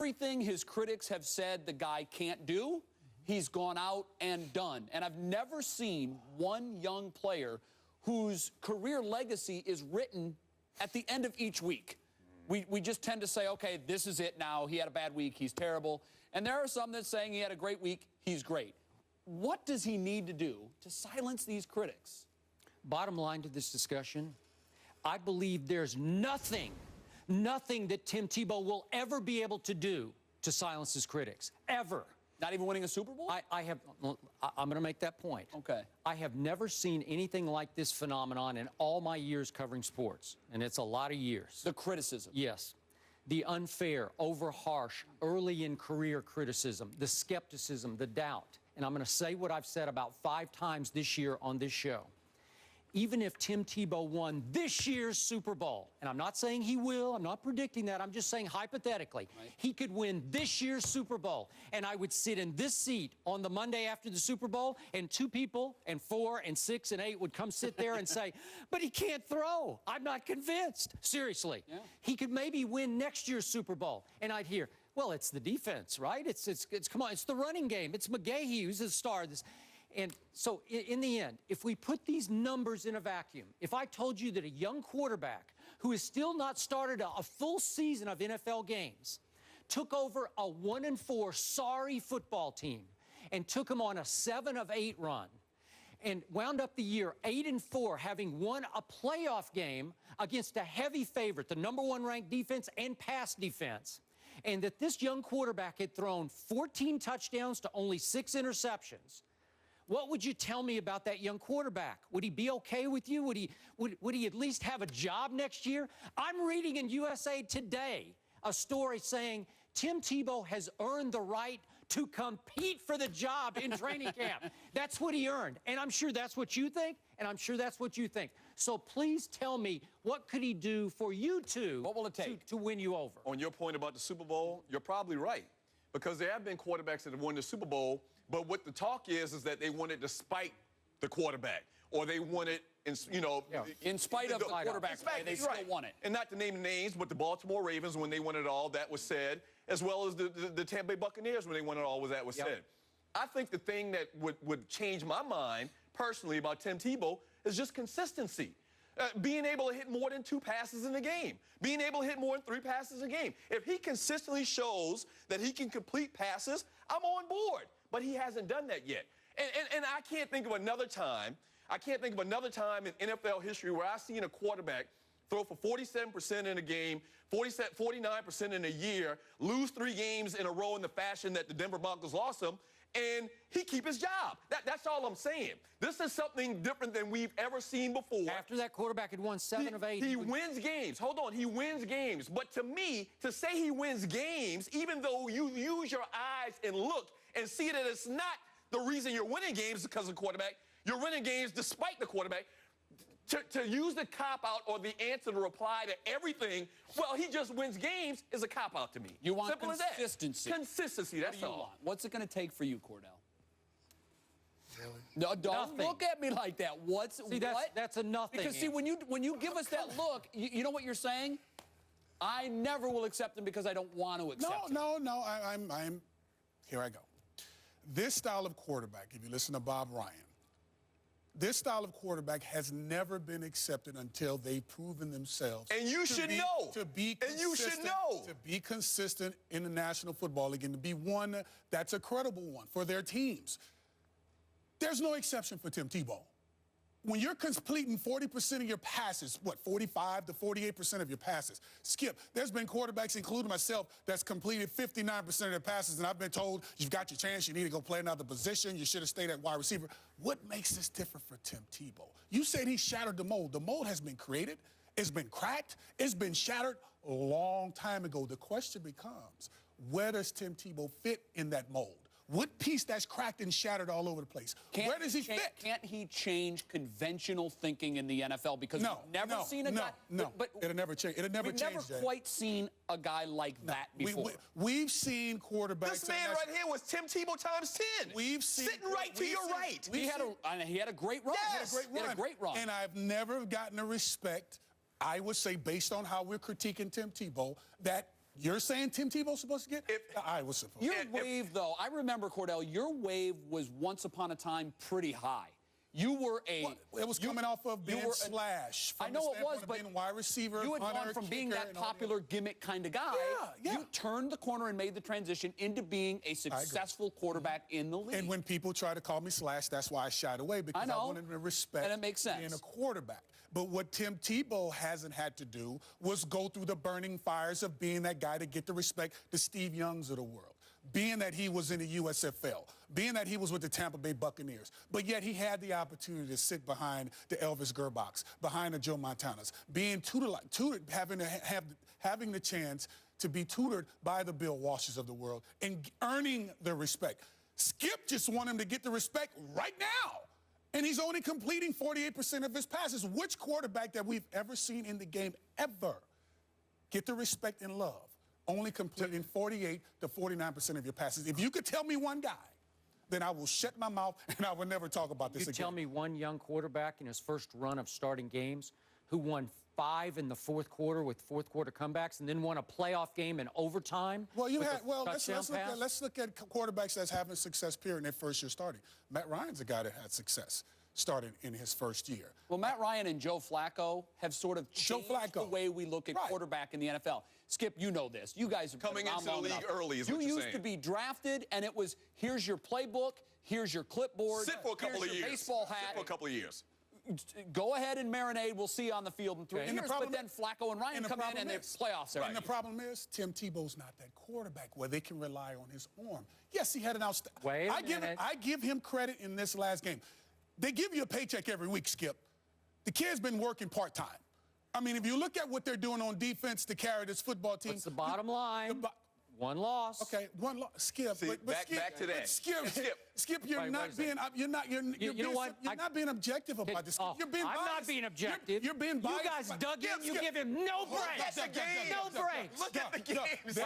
Everything his critics have said the guy can't do, he's gone out and done. And I've never seen one young player whose career legacy is written at the end of each week. We just tend to say, okay, this is it now. He had a bad week. He's terrible. And there are some that saying he had a great week. He's great. What does he need to do to silence these critics? Bottom line to this discussion, I believe there's nothing that Tim Tebow will ever be able to do to silence his critics, ever. Not even winning a Super Bowl? I'm going to make that point. Okay. I have never seen anything like this phenomenon in all my years covering sports, and it's a lot of years. The criticism. Yes. The unfair, over-harsh, early in career criticism, the skepticism, the doubt. And I'm going to say what I've said about 5 times this year on this show. Even if Tim Tebow won this year's Super Bowl, and I'm not saying he will, I'm not predicting that, I'm just saying hypothetically, right, he could win this year's Super Bowl, and I would sit in this seat on the Monday after the Super Bowl, and 2 people, and 4, and 6, and 8 would come sit there and say, but he can't throw. I'm not convinced. Seriously. Yeah. He could maybe win next year's Super Bowl, and I'd hear, well, it's the defense, right? It's come on, it's the running game. It's McGahee who's the star of this. And so, in the end, if we put these numbers in a vacuum, if I told you that a young quarterback who has still not started a full season of NFL games took over a 1-4 sorry football team and took them on a 7-of-8 run and wound up the year 8-4, having won a playoff game against a heavy favorite, the #1 ranked defense and pass defense, and that this young quarterback had thrown 14 touchdowns to only 6 interceptions, what would you tell me about that young quarterback? Would he be okay with you? Would he at least have a job next year? I'm reading in USA Today a story saying Tim Tebow has earned the right to compete for the job in training camp. That's what he earned. And I'm sure that's what you think, and I'm sure that's what you think. So please tell me, what could he do for you two what will it take to win you over? On your point about the Super Bowl, you're probably right. Because there have been quarterbacks that have won the Super Bowl, but what the talk is that they won it despite the quarterback, or they won it, in spite of the quarterback, they still won it. And not to name the names, but the Baltimore Ravens, when they won it all, that was said, as well as the Tampa Bay Buccaneers, when they won it all, that was said. I think the thing that would change my mind, personally, about Tim Tebow is just consistency. Being able to hit more than 2 passes in a game. Being able to hit more than 3 passes a game. If he consistently shows that he can complete passes, I'm on board. But he hasn't done that yet. And I can't think of another time, in NFL history where I've seen a quarterback throw for 47% in a game, 49% in a year, lose 3 games in a row in the fashion that the Denver Broncos lost him, and he keep his job. That's all I'm saying. This is something different than we've ever seen before. After that quarterback had won 7 of 8. He wins games. Hold on, he wins games. But to me, to say he wins games, even though you use your eyes and look and see that it's not the reason you're winning games because of the quarterback, you're winning games despite the quarterback, to use the cop-out or the answer to reply to everything, well, he just wins games, is a cop-out to me. You want Simple consistency. Consistency, that's all. What's it going to take for you, Kordell? Really? No, don't look at me like that. That's a nothing. Because, see, when you give us that look, you know what you're saying? I never will accept him because I don't want to accept him. No, I'm here I go. This style of quarterback, if you listen to Bob Ryan, this style of quarterback has never been accepted until they've proven themselves. And you should know. To be consistent in the National Football League and to be one that's a credible one for their teams. There's no exception for Tim Tebow. When you're completing 40% of your passes, 45 to 48% of your passes, Skip, there's been quarterbacks, including myself, that's completed 59% of their passes, and I've been told, you've got your chance, you need to go play another position, you should have stayed at wide receiver. What makes this different for Tim Tebow? You said he shattered the mold. The mold has been created, it's been cracked, it's been shattered a long time ago. The question becomes, where does Tim Tebow fit in that mold? What piece that's cracked and shattered all over the place? Where does he fit? Can't he change conventional thinking in the NFL? Because we've never seen a guy. But it'll never change. It'll never change. We've never quite seen a guy like that before. We've seen quarterbacks. This man right here was Tim Tebow times 10. We've seen sitting right to your right. He had a great run. Yes. He had a great run. And I've never gotten the respect, I would say, based on how we're critiquing Tim Tebow, that You're saying Tim Tebow's supposed to get? I was supposed to. Your wave, though, I remember, Kordell, your wave was once upon a time pretty high. You were a... Well, it was coming off of being Slash. I know it was, but being wide receiver, you had punter, gone from being kicker, that popular gimmick kind of guy. Yeah. You turned the corner and made the transition into being a successful quarterback in the league. And when people try to call me Slash, that's why I shied away, because I wanted to respect and it makes sense. being a quarterback. But what Tim Tebow hasn't had to do was go through the burning fires of being that guy to get the respect, the Steve Youngs of the world, being that he was in the USFL, being that he was with the Tampa Bay Buccaneers. But yet he had the opportunity to sit behind the Elvis Gerbachs, behind the Joe Montanas, being tutored, having the chance to be tutored by the Bill Walshes of the world and earning the respect. Skip just want him to get the respect right now. And he's only completing 48% of his passes. Which quarterback that we've ever seen in the game ever get the respect and love? Only completing 48 to 49% of your passes. If you could tell me one guy, then I will shut my mouth and I will never talk about this again. You tell me one young quarterback in his first run of starting games who won 5 in the fourth quarter with fourth-quarter comebacks and then won a playoff game in overtime? Well, let's look at quarterbacks that's having success, period, in their first year starting. Matt Ryan's a guy that had success starting in his first year. Well, Matt Ryan and Joe Flacco have sort of changed the way we look at quarterback in the NFL. Skip, you know this. You guys have coming into the league early is what you're saying. You used to be drafted, and it was, here's your playbook, here's your clipboard, sit for a couple of years. Baseball hat. Sit for a couple of years. Go ahead and marinade. We'll see you on the field in 3 years. But then Flacco and Ryan come in and they're playoffs. And the problem is, Tim Tebow's not that quarterback where they can rely on his arm. Yes, he had an outstanding. I give him credit in this last game. They give you a paycheck every week, Skip. The kid's been working part-time. I mean, if you look at what they're doing on defense to carry this football team. What's the bottom line? One loss. Okay, one loss. Skip. See, back to that. Skip, you're not being objective about this. You're being biased. I'm not being objective. You're being biased. You guys dug in. You give him no breaks. No breaks. Look at the games.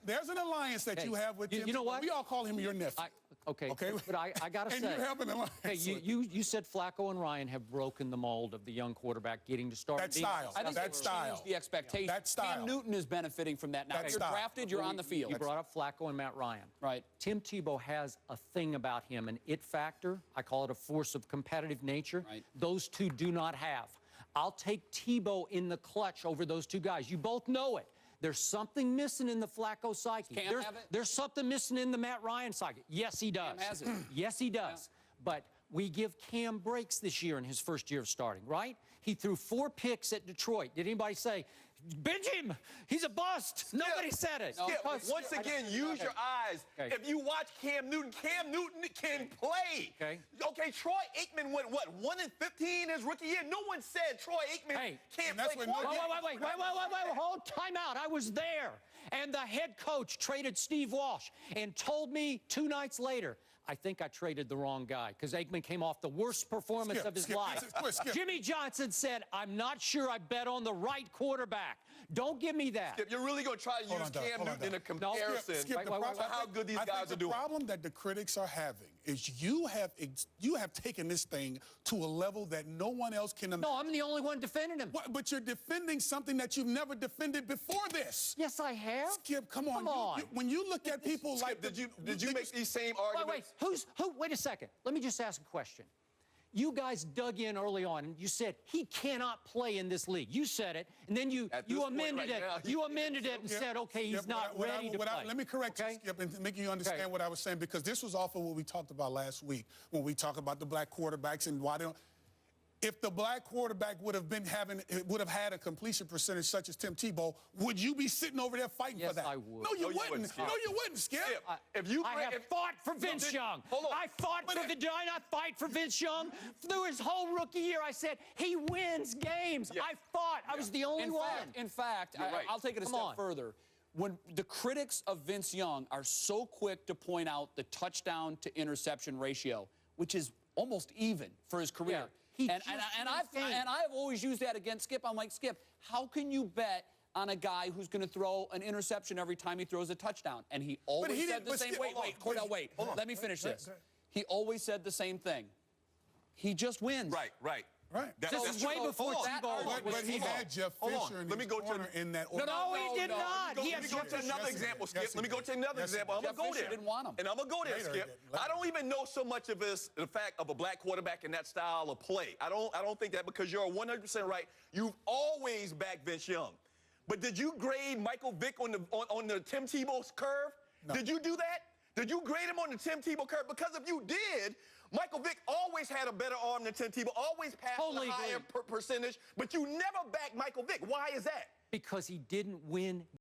There's an alliance that you have with Tim. You know what? We all call him your nephew. Okay, but I got to say. And you have an alliance. Hey, you said Flacco and Ryan have broken the mold of the young quarterback getting to start. That style. I think that style. The expectation. That style. Cam Newton is benefiting from that now. If you're drafted, you're on the field. You brought up Flacco and Matt Ryan. Right. Tim Tebow has a thing about him, an it factor. I call it a force of competitive nature. Right. Those two do not have. I'll take Tebow in the clutch over those two guys. You both know it. There's something missing in the Flacco psyche. There's something missing in the Matt Ryan psyche. Yes, he does. Cam has it. Yes, he does. Yeah. But we give Cam breaks this year in his first year of starting, right? He threw 4 picks at Detroit. Did anybody say, bench him, he's a bust? Nobody said it. No, once again, use your eyes. Okay. If you watch Cam Newton can play. Okay, Troy Aikman went, what, 1-15 his rookie year? No one said Troy Aikman can't play quarterback. Wait, hold time out. I was there. And the head coach traded Steve Walsh and told me 2 nights later, I think I traded the wrong guy because Aikman came off the worst performance of his life. Jimmy Johnson said, I'm not sure I bet on the right quarterback. Don't give me that. Skip, you're really going to try to use Cam Newton in a comparison to how good these guys are doing. The problem that the critics are having is you have taken this thing to a level that no one else can imagine. No, I'm the only one defending him. But you're defending something that you've never defended before this. Yes, I have. Skip, come on. When you look at people like... Did you make these same arguments? Wait a second. Let me just ask a question. You guys dug in early on and you said he cannot play in this league. You said it, and then you amended it. You amended it and said, okay, he's not ready to play. Let me correct you, Skip, and make you understand what I was saying, because this was off of what we talked about last week when we talked about the black quarterbacks and why they don't. If the black quarterback would have had a completion percentage such as Tim Tebow, would you be sitting over there fighting for that? Yes, I would. No, you wouldn't. No, you wouldn't, Skip. I have fought for Vince Young. I fought for did I not fight for Vince Young? Through his whole rookie year, I said, he wins games. I fought. I was the only one. In fact, I'll take it a step further. When the critics of Vince Young are so quick to point out the touchdown to interception ratio, which is almost even for his career. Yeah. I've always used that against Skip. I'm like, Skip, how can you bet on a guy who's going to throw an interception every time he throws a touchdown? And he always said the same. Kordell, wait. Let me finish this. He always said the same thing. He just wins. Right. Right. This is way before Tebow But was he Tebow. had Jeff Hold on. Fisher in Let me his go to- corner in that. No, he did not. Let He me had go Jeff to another Yes, he example, did. Skip. Yes, Let me he go did. to another Yes, he example. I'm did. going to go Jeff Fisher there. didn't want him. And I'm going to go there, Later Skip. again. Later. I don't even know so much of this, the fact of a black quarterback in that style of play. I don't think that, because you're 100% right. You've always backed Vince Young. But did you grade Michael Vick on the Tim Tebow's curve? No. Did you do that? Did you grade him on the Tim Tebow curve? Because if you did, Michael Vick always had a better arm than Tim Tebow, always passed Totally a higher agree. percentage, but you never backed Michael Vick. Why is that? Because he didn't win